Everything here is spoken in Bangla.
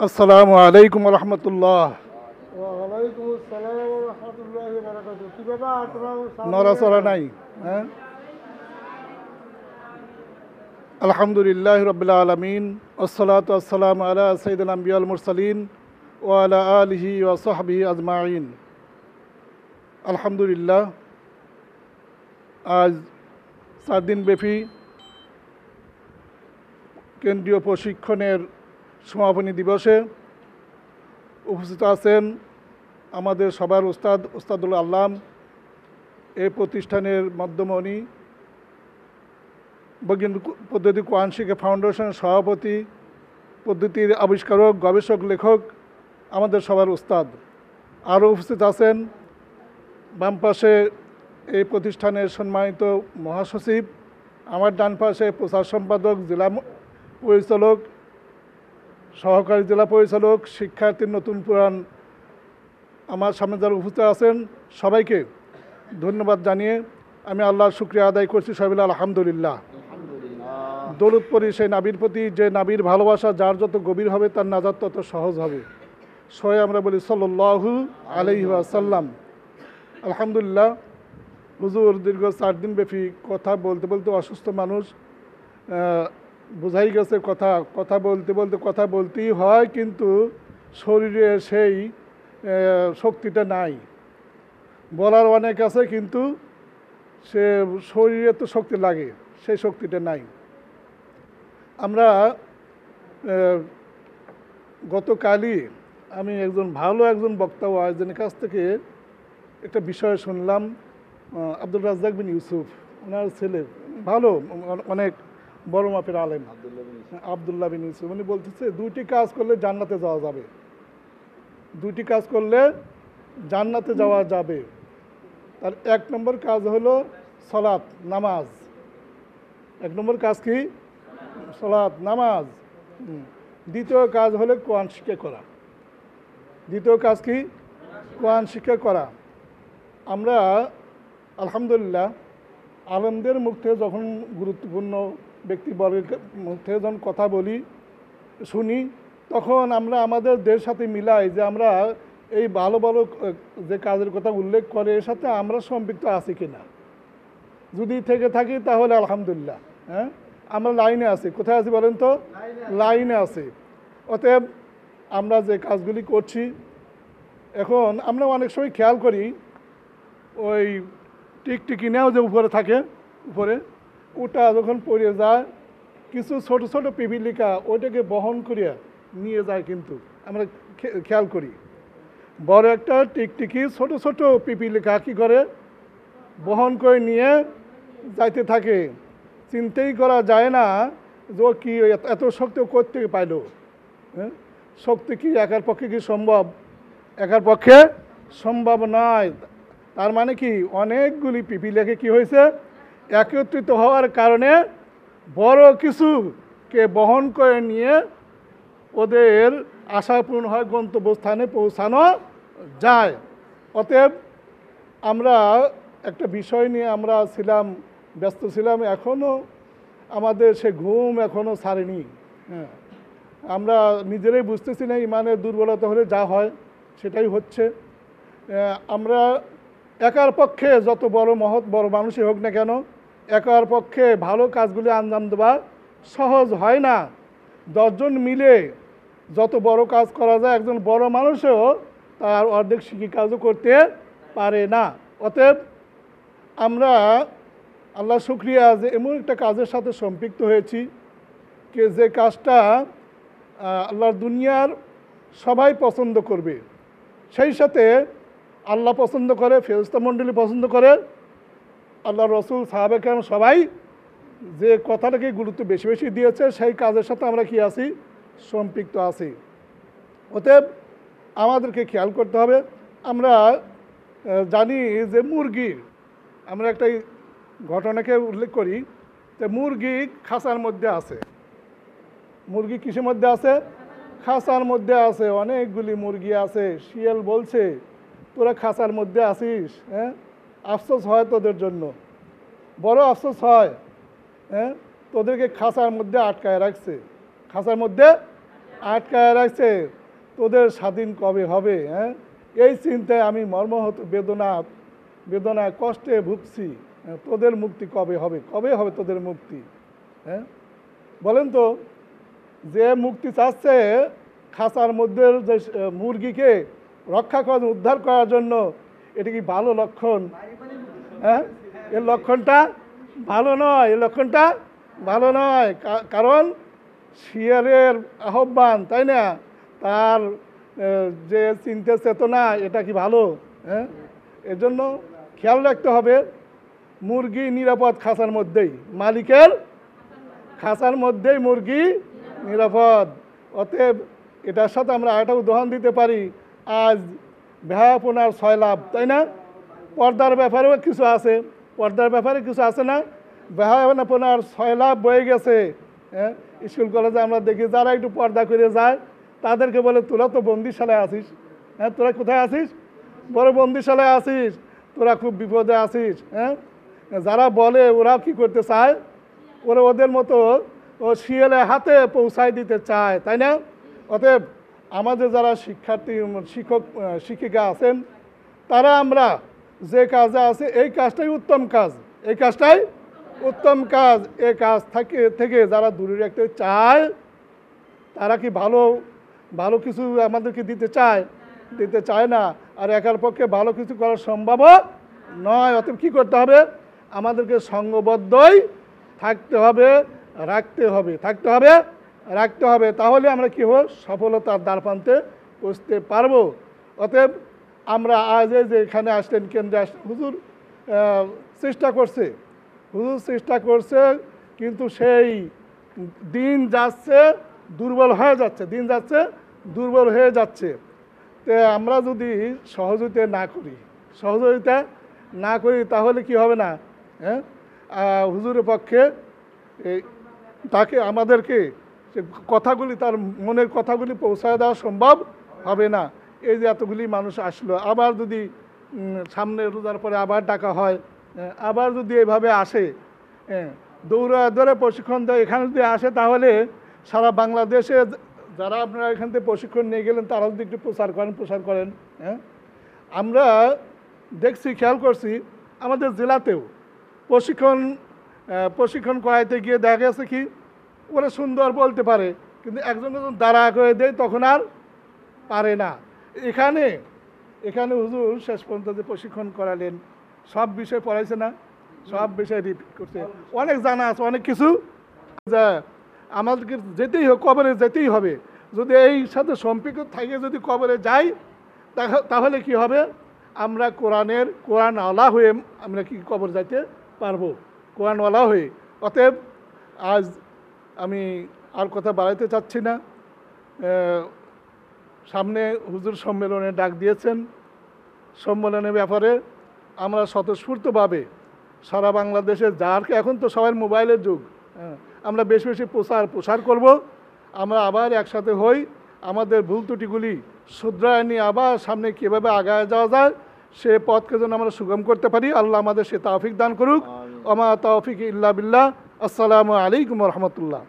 আসসালামু আলাইকুম রহমতুল্লাহ। ওয়ালাইকুম আসসালাম ওয়া রাহমাতুল্লাহি ওয়া বারাকাতুহু। কি ব্যাপার তোমরা নড়াচড়া নাই? হ্যাঁ, আলহামদুলিল্লাহ রাব্বিল আলামিন, আসসালাতু আসসালামু আলা সাইয়্যিদিল আম্বিয়া ওয়াল মুরসালিন ওয়া আলা আলিহি ওয়া সাহবিহি আজমাইন। আলহামদুলিল্লাহ, আজ 4 দিনব্যাপী কেন্দ্রীয় প্রশিক্ষণের সমাপনী দিবসে উপস্থিত আছেন আমাদের সবার ওস্তাদুল আল্লাম, এই প্রতিষ্ঠানের মধ্যমণি, বৈজ্ঞানিক পদ্ধতি কোরআন শিক্ষা ফাউন্ডেশনের সভাপতি, পদ্ধতির আবিষ্কারক, গবেষক, লেখক, আমাদের সবার উস্তাদ। আরও উপস্থিত আছেন বাম পাশে এই প্রতিষ্ঠানের সম্মানিত মহাসচিব, আমার ডান পাশে প্রচার সম্পাদক, জেলা পরিচালক, সহকারী জেলা পরিচালক, শিক্ষার্থীর নতুন পুরাণ, আমার সামনে যারা উপস্থিত আছেন সবাইকে ধন্যবাদ জানিয়ে আমি আল্লাহর শুকরিয়া আদায় করছি। সবাই আলহামদুলিল্লাহ। দরুদ পড়ি সেই নাবির প্রতি, যে নাবির ভালোবাসা যার যত গভীর হবে তার নাজাত তত সহজ হবে। সবাই আমরা বলি সাল্লাল্লাহু আলাইহি ওয়াসাল্লাম। আলহামদুলিল্লাহ, হুজুর দীর্ঘ 4 দিনব্যাপী কথা বলতে বলতে অসুস্থ মানুষ, বোঝাই গেছে কথা বলতে বলতে কথা বলতেই হয়, কিন্তু শরীরে সেই শক্তিটা নাই। বলার অনেক আছে, কিন্তু সে শরীরে তো শক্তি লাগে, সেই শক্তিটা নাই। আমরা গতকালই আমি ভালো একজন বক্তা ও আয়োজনের কাছ থেকে একটা বিষয় শুনলাম। আব্দুল রাজ্জাক বিন ইউসুফ, ওনার ছেলে, ভালো অনেক বড় মাপের আলেম, আবদুল্লাহ বিন ইউসুফ, উনি বলতেছে 2টি কাজ করলে জান্নাতে যাওয়া যাবে। 2টি কাজ করলে জান্নাতে যাওয়া যাবে। তার 1 নম্বর কাজ হলো সালাত, নামাজ। 1 নম্বর কাজ কি? সালাত, নামাজ। দ্বিতীয় কাজ হলো কোরআন শিক্ষা করা। দ্বিতীয় কাজ কি? কোরআন শিক্ষা করা। আমরা আলহামদুলিল্লাহ আলেমদের মুখ থেকে যখন, গুরুত্বপূর্ণ ব্যক্তিবর্গের মুখ থেকে যখন কথা বলি, শুনি, তখন আমরা আমাদের দেশের সাথে মিলাই যে আমরা এই ভালো ভালো যে কাজের কথা উল্লেখ করে এর সাথে আমরা সম্পৃক্ত আছি কিনা। যদি থেকে থাকি তাহলে আলহামদুলিল্লাহ, হ্যাঁ, আমরা লাইনে আছি। কোথায় আছি বলেন তো? লাইনে আছি। অতএব আমরা যে কাজগুলি করছি, এখন আমরা অনেক সময় খেয়াল করি ওই টিকটিকি নেও যে উপরে থাকে, উপরে ওটা যখন পড়ে যায়, কিছু ছোট ছোট পিপিলিকা ওইটাকে বহন করিয়া নিয়ে যায়, কিন্তু আমরা খেয়াল করি বড় একটা টিকটিকি ছোট ছোট পিপিলিকা কী করে বহন করে নিয়ে যাইতে থাকে। চিন্তাই করা যায় না যে ও কি এত শক্তি করতে পাইল। হ্যাঁ, শক্তি কি একার পক্ষে কি সম্ভব? একার পক্ষে সম্ভব নয়। তার মানে কি, অনেকগুলি পিপিলিকা কি হয়েছে, একত্রিত হওয়ার কারণে বড় কিছুকে বহন করে নিয়ে ওদের আশা পূর্ণ হয়, গন্তব্যস্থানে পৌঁছানো যায়। অতএব আমরা একটা বিষয় নিয়ে আমরা ব্যস্ত ছিলাম, এখনও আমাদের সে ঘুম এখনও ছাড়েনি। হ্যাঁ, আমরা নিজেরাই বুঝতেছি না, ইমানের দুর্বলতা হলে যা হয় সেটাই হচ্ছে। আমরা একার পক্ষে যত বড় মানুষই হোক না কেন, একার পক্ষে ভালো কাজগুলি আঞ্জাম দেওয়া সহজ হয় না। 10 জন মিলে যত বড় কাজ করা যায়, একজন বড় মানুষও তার অর্ধেক শিখি কাজও করতে পারে না। অতএব আমরা আল্লাহ শুকরিয়া যে এমন একটা কাজের সাথে সম্পৃক্ত হয়েছি যে কাজটা আল্লাহর দুনিয়ার সবাই পছন্দ করবে। সেই সাথে আল্লাহ পছন্দ করে, ফেরেশতা মণ্ডলী পছন্দ করে, আল্লাহ রসুল, সাহাবা কেরাম সবাই যে কথাটাকে গুরুত্ব বেশি বেশি দিয়েছে, সেই কাজের সাথে আমরা কি আছি, সম্পৃক্ত আছি। অতএব আমাদেরকে খেয়াল করতে হবে। আমরা জানি যে মুরগি, আমরা একটা ঘটনাকে উল্লেখ করি যে মুরগি খাঁচার মধ্যে আছে। মুরগি কিসের মধ্যে আছে? খাঁচার মধ্যে আছে। অনেকগুলি মুরগি আছে। শিয়াল বলছে, তোরা খাঁচার মধ্যে আসিস, হ্যাঁ, আফসোস হয় তোদের জন্য, বড় আফসোস হয়। হ্যাঁ, তোদেরকে খাঁচার মধ্যে আটকায় রাখছে, খাঁচার মধ্যে আটকায় রাখছে, তোদের স্বাধীন কবে হবে? হ্যাঁ, এই চিন্তায় আমি মর্মাহত বেদনায় কষ্টে ভুগছি। তোদের মুক্তি কবে হবে? কবে হবে তোদের মুক্তি? হ্যাঁ, বলেন তো, যে মুক্তি চাচ্ছে খাঁচার মধ্যে যে মুরগিকে রক্ষা করার উদ্ধার করার জন্য, এটা কি ভালো লক্ষণ? হ্যাঁ, এর লক্ষণটা ভালো নয়, এর লক্ষণটা ভালো নয়। কারণ শিয়ারের আহ্বান, তাই না, তার যে চিন্তা চেতনা, এটা কি ভালো? হ্যাঁ, এজন্য খেয়াল রাখতে হবে, মুরগি নিরাপদ খাঁচার মধ্যেই, মালিকের খাঁচার মধ্যেই মুরগি নিরাপদ। অতএব এটার সাথে আমরা আরেকটা উদাহরণ দিতে পারি, আজ বেহায়াপনার 6 লাভ, তাই না? পর্দার ব্যাপারেও কিছু আছে, পর্দার ব্যাপারে কিছু আছে না? বেহায়াপনার 6 লাভ বয়ে গেছে। হ্যাঁ, স্কুল কলেজে আমরা দেখি যারা একটু পর্দা করে যায় তাদেরকে বলে, তোরা তো বন্দিশালায় আছিস। হ্যাঁ, তোরা কোথায় আছিস? বড় বন্দিশালায় আছিস, তোরা খুব বিপদে আছিস। হ্যাঁ, যারা বলে ওরা কি করতে চায়, ওরা ওদের মতো ও শিয়ালের হাতে পৌঁছায় দিতে চায়, তাই না? অতএব আমাদের যারা শিক্ষিকা আছেন, তারা আমরা যে কাজে আছে এই কাজটাই উত্তম কাজ, এই কাজটাই উত্তম কাজ। এই কাজ থেকে যারা দূরে রাখতে চায়, তারা কি ভালো কিছু আমাদেরকে দিতে চায় না। আর একার পক্ষে ভালো কিছু করা সম্ভব নয়। অতএব কী করতে হবে? আমাদেরকে সঙ্গবদ্ধই থাকতে হবে, রাখতে হবে। তাহলে আমরা কি হব? সফলতার দ্বারপ্রান্তে পৌঁছতে পারবো। অতএব আমরা আজ যে এখানে আসলেন, কেন্দ্রে আসলেন, হুজুর চেষ্টা করছে, কিন্তু সেই দিন যাচ্ছে দুর্বল হয়ে যাচ্ছে। তো আমরা যদি সহযোগিতা না করি তাহলে কি হবে না? হ্যাঁ, হুজুরের পক্ষে আমাদেরকে সে কথাগুলি, তার মনের কথাগুলি পৌঁছায় দেওয়া সম্ভব হবে না। এই যে এতগুলি মানুষ আসলো, আবার যদি সামনে রোজার পরে আবার ডাকা হয়, আবার যদি এভাবে আসে, দৌড়ে প্রশিক্ষণ দেয়, এখানে যদি আসে, তাহলে সারা বাংলাদেশে যারা আপনারা এখান থেকে প্রশিক্ষণ নিয়ে গেলেন তারা যদি একটু প্রচার করেন। হ্যাঁ, আমরা দেখছি, খেয়াল করছি, আমাদের জেলাতেও প্রশিক্ষণ করাইতে গিয়ে দেখা গেছে কি, ওরা সুন্দর বলতে পারে, কিন্তু একজন দাঁড়া করে দেয়, তখন আর পারে না। এখানে হুজুর শেষ পর্যন্ত যে প্রশিক্ষণ করালেন, সব বিষয় পড়াইছে না, সব বিষয় রিপিট করছে, অনেক জানা আছে, অনেক কিছু যা আমাদেরকে কবরে যেতেই হবে। যদি এই সাথে সম্পর্ক থাকে, যদি কবরে যাই, তাহলে কি হবে? আমরা কোরআনওয়ালা হয়ে আমরা কি কবর যাইতে পারবো, কোরআনওয়ালা হয়ে। অতএব আজ আমি আর কথা বাড়াইতে চাচ্ছি না। সামনে হুজুর সম্মেলনে ডাক দিয়েছেন, সম্মেলনের ব্যাপারে আমরা স্বতঃস্ফূর্তভাবে সারা বাংলাদেশে, এখন তো সবার মোবাইলের যুগ, আমরা বেশি বেশি প্রসার করব। আমরা আবার একসাথে হই, আমাদের ভুল ত্রুটিগুলি শুধরায় নিয়ে আবার সামনে কীভাবে আগায় যাওয়া যায় সে পথকে যেন আমরা সুগম করতে পারি। আল্লাহ আমাদের সে তৌফিক দান করুক। ওমা তৌফিক ইল্লা বিল্লাহ। আসসালামু আলাইকুম ওয়া রাহমাতুল্লাহ।